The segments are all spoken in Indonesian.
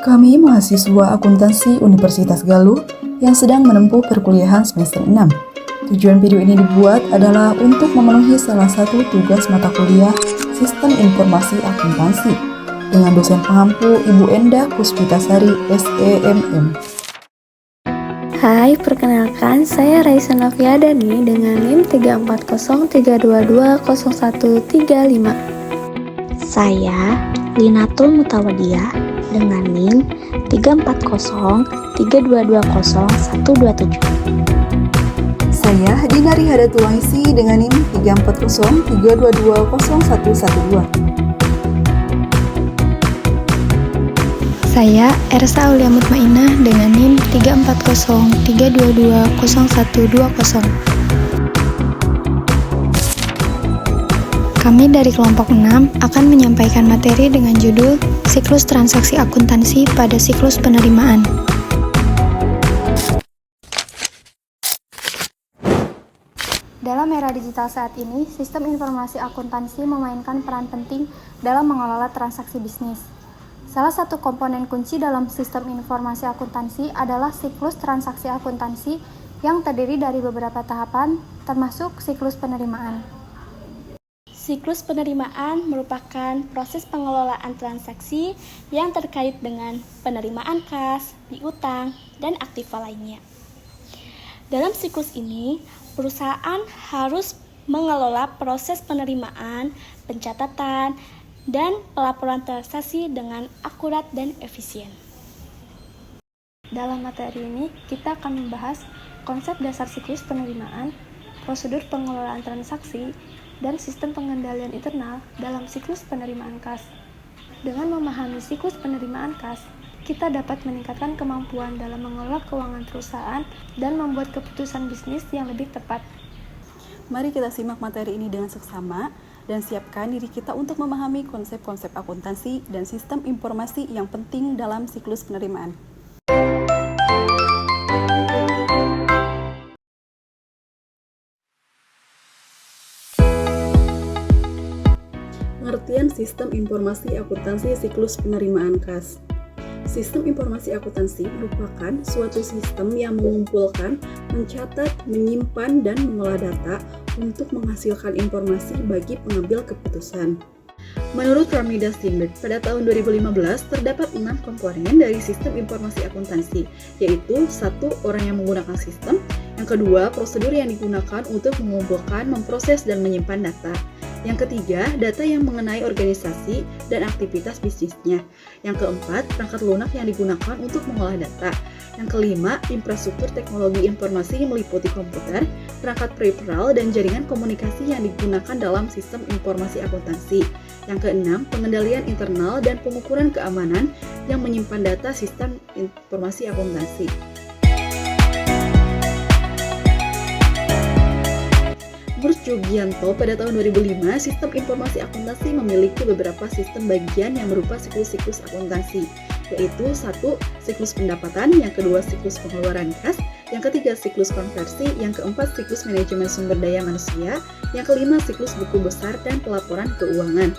Kami mahasiswa akuntansi Universitas Galuh yang sedang menempuh perkuliahan semester 6. Tujuan video ini dibuat adalah untuk memenuhi salah satu tugas mata kuliah Sistem Informasi Akuntansi dengan dosen pengampu Ibu Endah Puspitasari, SEMM. Hai, perkenalkan saya Raisa Noviadani dengan NIM 34032200135. Saya Linatul Mutawadiyah dengan NIM 34032200127. Saya Dinari Hadatuwaisi dengan NIM 34032200112. Saya Ersa Aulia Mutmainah dengan NIM 34032200120. Kami dari kelompok 6 akan menyampaikan materi dengan judul Siklus Transaksi Akuntansi pada Siklus Penerimaan. Dalam era digital saat ini, sistem informasi akuntansi memainkan peran penting dalam mengelola transaksi bisnis. Salah satu komponen kunci dalam sistem informasi akuntansi adalah siklus transaksi akuntansi yang terdiri dari beberapa tahapan, termasuk siklus penerimaan. Siklus penerimaan merupakan proses pengelolaan transaksi yang terkait dengan penerimaan kas, piutang, dan aktiva lainnya. Dalam siklus ini, perusahaan harus mengelola proses penerimaan, pencatatan, dan pelaporan transaksi dengan akurat dan efisien. Dalam materi ini, kita akan membahas konsep dasar siklus penerimaan, prosedur pengelolaan transaksi, dan sistem pengendalian internal dalam siklus penerimaan kas. Dengan memahami siklus penerimaan kas, kita dapat meningkatkan kemampuan dalam mengelola keuangan perusahaan dan membuat keputusan bisnis yang lebih tepat. Mari kita simak materi ini dengan seksama dan siapkan diri kita untuk memahami konsep-konsep akuntansi dan sistem informasi yang penting dalam siklus penerimaan. Pengertian sistem informasi akuntansi siklus penerimaan kas. Sistem informasi akuntansi merupakan suatu sistem yang mengumpulkan, mencatat, menyimpan, dan mengolah data untuk menghasilkan informasi bagi pengambil keputusan. Menurut Romney dan Steinberg, pada tahun 2015 terdapat 6 komponen dari sistem informasi akuntansi, yaitu 1. Orang yang menggunakan sistem, yang kedua, prosedur yang digunakan untuk mengumpulkan, memproses, dan menyimpan data. Yang ketiga, data yang mengenai organisasi dan aktivitas bisnisnya. Yang keempat, perangkat lunak yang digunakan untuk mengolah data. Yang kelima, infrastruktur teknologi informasi meliputi komputer, perangkat peripheral, dan jaringan komunikasi yang digunakan dalam sistem informasi akuntansi. Yang keenam, pengendalian internal dan pengukuran keamanan yang menyimpan data sistem informasi akuntansi. Menurut Jugianto, pada tahun 2005, sistem informasi akuntansi memiliki beberapa sistem bagian yang berupa siklus-siklus akuntansi, yaitu 1. Siklus pendapatan, yang kedua siklus pengeluaran kas, yang ketiga siklus konversi, yang keempat siklus manajemen sumber daya manusia, yang kelima siklus buku besar dan pelaporan keuangan.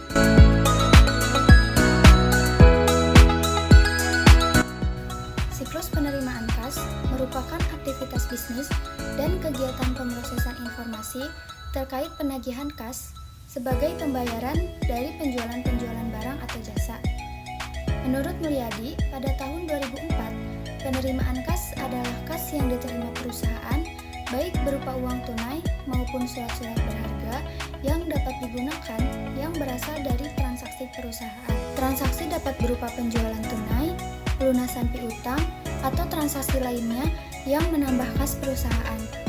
Siklus penerimaan kas merupakan aktivitas bisnis dan kegiatan pemrosesan informasi terkait penagihan kas sebagai pembayaran dari penjualan-penjualan barang atau jasa. Menurut Mulyadi, pada tahun 2004, penerimaan kas adalah kas yang diterima perusahaan baik berupa uang tunai maupun surat-surat berharga yang dapat digunakan yang berasal dari transaksi perusahaan. Transaksi dapat berupa penjualan tunai, pelunasan piutang, atau transaksi lainnya yang menambah kas perusahaan.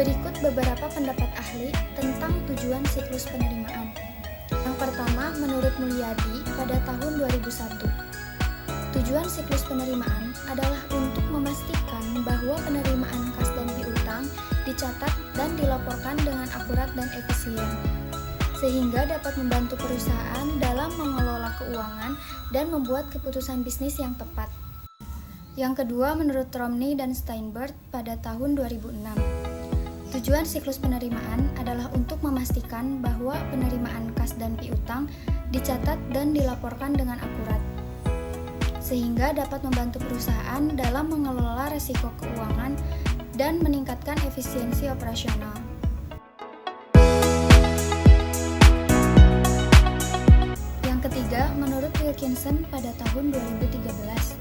Berikut beberapa pendapat ahli tentang tujuan siklus penerimaan. Yang pertama, menurut Mulyadi pada tahun 2001, tujuan siklus penerimaan adalah untuk memastikan bahwa penerimaan kas dan piutang dicatat dan dilaporkan dengan akurat dan efisien, sehingga dapat membantu perusahaan dalam mengelola keuangan dan membuat keputusan bisnis yang tepat. Yang kedua, menurut Romney dan Steinberg pada tahun 2006, Tujuan siklus penerimaan adalah untuk memastikan bahwa penerimaan kas dan piutang dicatat dan dilaporkan dengan akurat, sehingga dapat membantu perusahaan dalam mengelola risiko keuangan dan meningkatkan efisiensi operasional. Yang ketiga, menurut Wilkinson pada tahun 2013,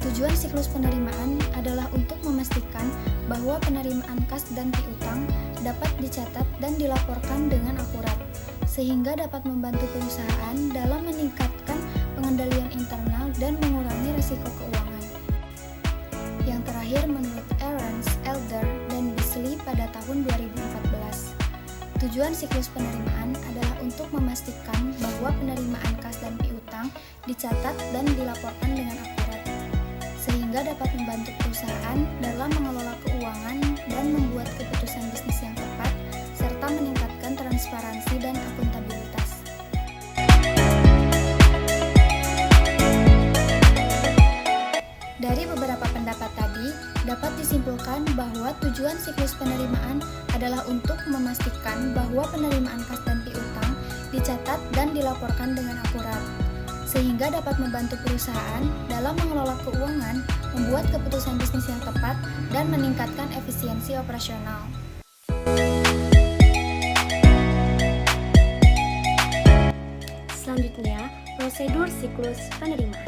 tujuan siklus penerimaan adalah untuk memastikan bahwa penerimaan kas dan piutang dapat dicatat dan dilaporkan dengan akurat, sehingga dapat membantu perusahaan dalam meningkatkan pengendalian internal dan mengurangi risiko keuangan. Yang terakhir, menurut Aarons, Elder, dan Beasley pada tahun 2014, tujuan siklus penerimaan adalah untuk memastikan bahwa penerimaan kas dan piutang dicatat dan dilaporkan dengan akurat, sehingga dapat membantu perusahaan dalam mengelola keuangan dan membuat keputusan bisnis yang tepat, serta meningkatkan transparansi dan akuntabilitas. Dari beberapa pendapat tadi, dapat disimpulkan bahwa tujuan siklus penerimaan adalah untuk memastikan bahwa penerimaan kas dan piutang dicatat dan dilaporkan dengan akurat, sehingga dapat membantu perusahaan dalam mengelola keuangan, membuat keputusan bisnis yang tepat, dan meningkatkan efisiensi operasional. Selanjutnya, prosedur siklus penerimaan.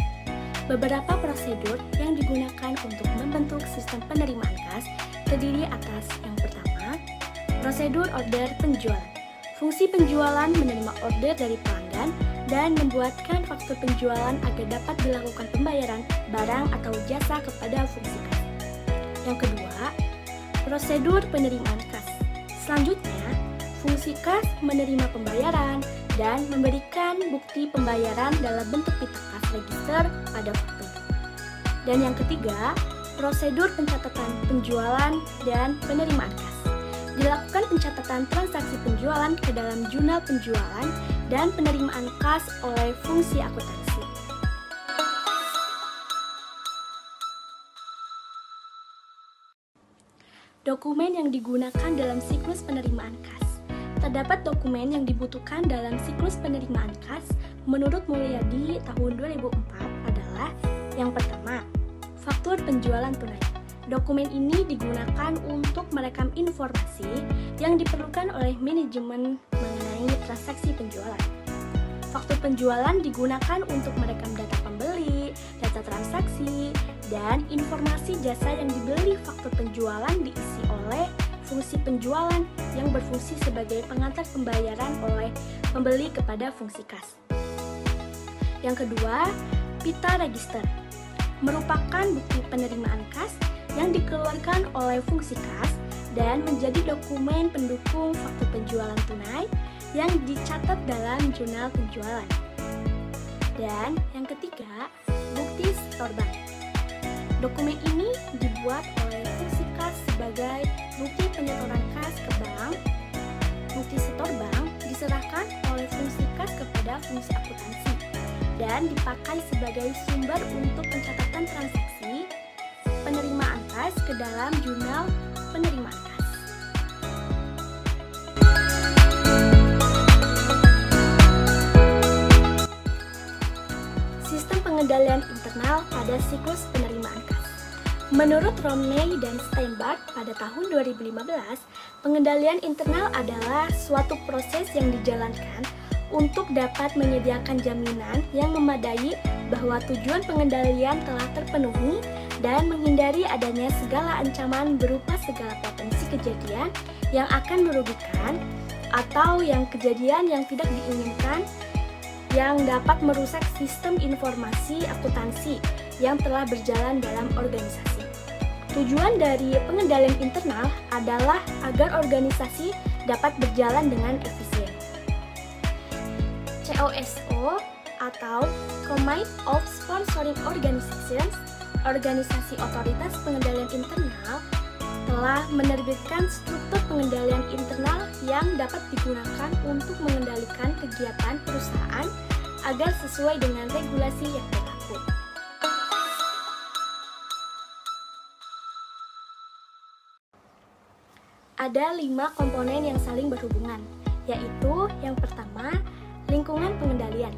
Beberapa prosedur yang digunakan untuk membentuk sistem penerimaan kas terdiri atas yang pertama, prosedur order penjualan. Fungsi penjualan menerima order dari pelanggan dan membuatkan faktur penjualan agar dapat dilakukan pembayaran barang atau jasa kepada fungsi kas. Yang kedua, prosedur penerimaan kas. Selanjutnya, fungsi kas menerima pembayaran dan memberikan bukti pembayaran dalam bentuk pita kas register pada faktur. Dan yang ketiga, prosedur pencatatan penjualan dan penerimaan kas. Dilakukan pencatatan transaksi penjualan ke dalam jurnal penjualan dan penerimaan kas oleh fungsi akuntansi. Dokumen yang digunakan dalam siklus penerimaan kas. Terdapat dokumen yang dibutuhkan dalam siklus penerimaan kas menurut Mulyadi tahun 2004 adalah yang pertama, faktur penjualan tunai. Dokumen ini digunakan untuk merekam informasi yang diperlukan oleh manajemen mengenai transaksi penjualan. Faktur penjualan digunakan untuk merekam data pembeli, data transaksi, dan informasi jasa yang dibeli. Faktur penjualan diisi oleh fungsi penjualan yang berfungsi sebagai pengantar pembayaran oleh pembeli kepada fungsi kas. Yang kedua, pita register merupakan bukti penerimaan kas yang dikeluarkan oleh fungsi kas dan menjadi dokumen pendukung faktur penjualan tunai yang dicatat dalam jurnal penjualan. Dan yang ketiga, bukti setor bank. Dokumen ini dibuat oleh fungsi kas sebagai bukti penyetoran kas ke bank. Bukti setor bank diserahkan oleh fungsi kas kepada fungsi akuntansi dan dipakai sebagai sumber untuk pencatatan transaksi penerimaan kas ke dalam jurnal penerimaan kas. Sistem pengendalian internal pada siklus penerimaan kas. Menurut Romney dan Steinbart pada tahun 2015, pengendalian internal adalah suatu proses yang dijalankan untuk dapat menyediakan jaminan yang memadai bahwa tujuan pengendalian telah terpenuhi dan menghindari adanya segala ancaman berupa segala potensi kejadian yang akan merugikan atau yang kejadian yang tidak diinginkan yang dapat merusak sistem informasi akuntansi yang telah berjalan dalam organisasi. Tujuan dari pengendalian internal adalah agar organisasi dapat berjalan dengan efisien. COSO atau Committee of Sponsoring Organizations, organisasi otoritas pengendalian internal, telah menerbitkan struktur pengendalian internal yang dapat digunakan untuk mengendalikan kegiatan perusahaan agar sesuai dengan regulasi yang berlaku. ada 5 komponen yang saling berhubungan, yaitu yang pertama, lingkungan pengendalian,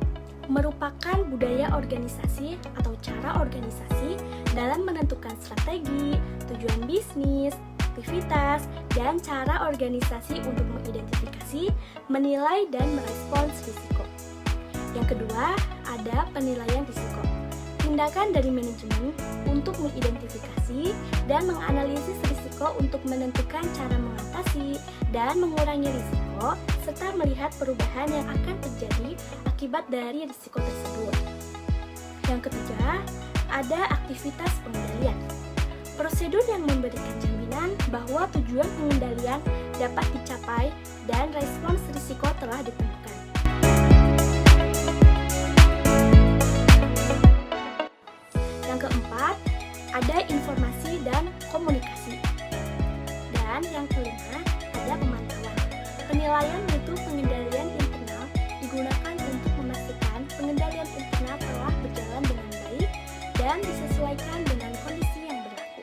merupakan budaya organisasi atau cara organisasi dalam menentukan strategi, tujuan bisnis, aktivitas, dan cara organisasi untuk mengidentifikasi, menilai, dan merespons risiko. Yang kedua, ada penilaian risiko. Tindakan dari manajemen untuk mengidentifikasi dan menganalisis risiko untuk menentukan cara mengatasi dan mengurangi risiko, serta melihat perubahan yang akan terjadi akibat dari risiko tersebut. Yang ketiga, ada aktivitas pengendalian. Prosedur yang memberikan jaminan bahwa tujuan pengendalian dapat dicapai dan respons risiko telah ditemukan. Yang keempat, ada informasi dan komunikasi. Dan yang kelima, ada pemantauan. Penilaian mutu pengendalian internal digunakan untuk memastikan pengendalian internal telah berjalan dengan baik dan disesuaikan dengan kondisi yang berlaku.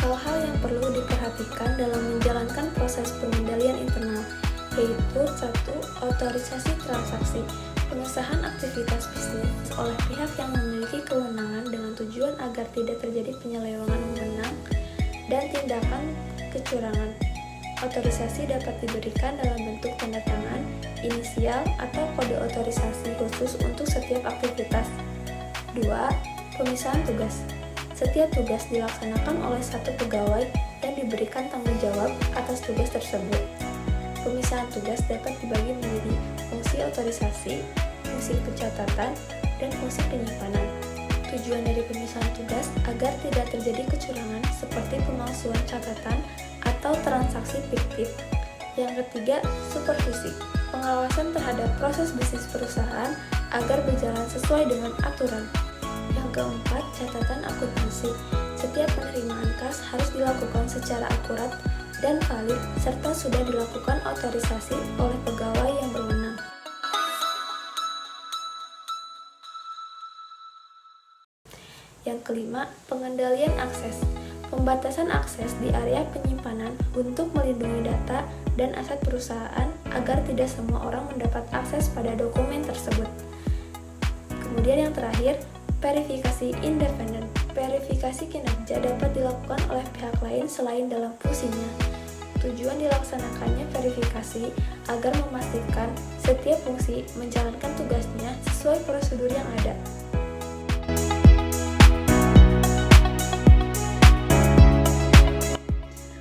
Hal-hal yang perlu diperhatikan dalam menjalankan proses pengendalian internal yaitu 1. Otorisasi transaksi, pengesahan aktivitas bisnis oleh pihak yang memiliki kewenangan dengan tujuan agar tidak terjadi penyelewengan wewenang dan tindakan kecurangan. Otorisasi dapat diberikan dalam bentuk tanda tangan, inisial, atau kode otorisasi khusus untuk setiap aktivitas. 2. Pemisahan tugas. Setiap tugas dilaksanakan oleh satu pegawai yang diberikan tanggung jawab atas tugas tersebut. Pemisahan tugas dapat dibagi menjadi fungsi otorisasi, fungsi pencatatan, dan fungsi penyimpanan. Tujuan dari pemisahan tugas agar tidak terjadi kecurangan seperti pemalsuan catatan atau transaksi fiktif. Yang ketiga, supervisi, pengawasan terhadap proses bisnis perusahaan agar berjalan sesuai dengan aturan. Yang keempat, catatan akuntansi. Setiap penerimaan kas harus dilakukan secara akurat dan valid, serta sudah dilakukan otorisasi oleh pegawai yang berwenang. Yang kelima, pengendalian akses. Pembatasan akses di area penyimpanan untuk melindungi data dan aset perusahaan agar tidak semua orang mendapat akses pada dokumen tersebut. Kemudian yang terakhir, verifikasi independen. Verifikasi kinerja dapat dilakukan oleh pihak lain selain dalam fungsinya. Tujuan dilaksanakannya verifikasi agar memastikan setiap fungsi menjalankan tugasnya sesuai prosedur yang ada.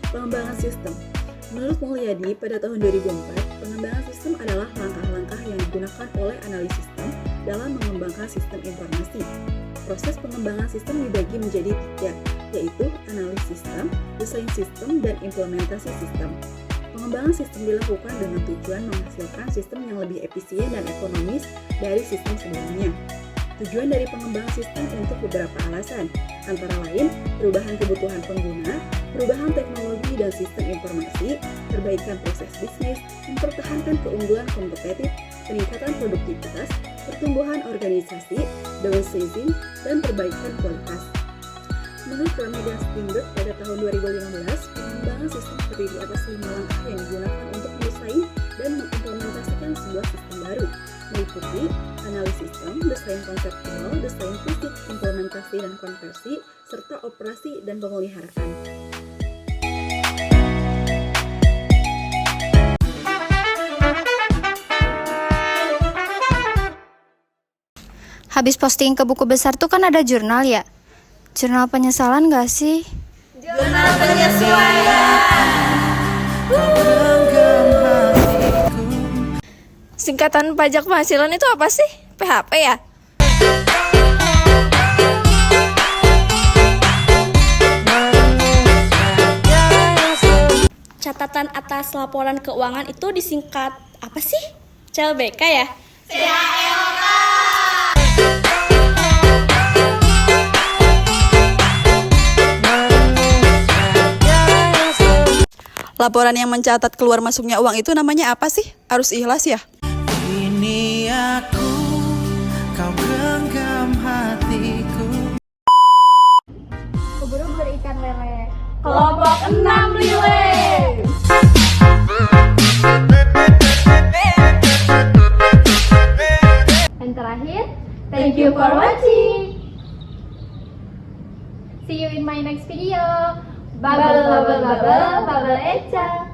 Pengembangan sistem. Menurut Mulyadi, pada tahun 2004, pengembangan sistem adalah langkah-langkah yang digunakan oleh analis sistem dalam mengembangkan sistem informasi. Proses pengembangan sistem dibagi menjadi 3, yaitu analis sistem, desain sistem, dan implementasi sistem. Pengembangan sistem dilakukan dengan tujuan menghasilkan sistem yang lebih efisien dan ekonomis dari sistem sebelumnya. Tujuan dari pengembangan sistem untuk beberapa alasan, antara lain perubahan kebutuhan pengguna, perubahan teknologi dan sistem informasi, perbaikan proses bisnis, mempertahankan keunggulan kompetitif, peningkatan produktivitas, pertumbuhan organisasi, downsizing, dan perbaikan kualitas. Menurut Ramida Steinberg pada tahun 2015, pengembangan sistem terdiri atas 5 langkah yang digunakan untuk mendesain dan mengimplementasikan sebuah sistem baru, meliputi analis sistem, desain konseptual, desain fisik, implementasi dan konversi, serta operasi dan pemeliharaan. Habis posting ke buku besar tuh kan ada jurnal ya? Jurnal penyesalan gak sih? Jurnal penyesuaian. Singkatan pajak penghasilan itu apa sih? PHP ya? Catatan atas laporan keuangan itu disingkat apa sih? CLBK ya? Laporan yang mencatat keluar masuknya uang itu namanya apa sih? Arus ikhlas ya? Ini aku, kau genggam hatiku. kelompok 6 relay. Dan terakhir, thank you for watching. See you in my next video. Bubble, bubble, bubble, bubble Echa.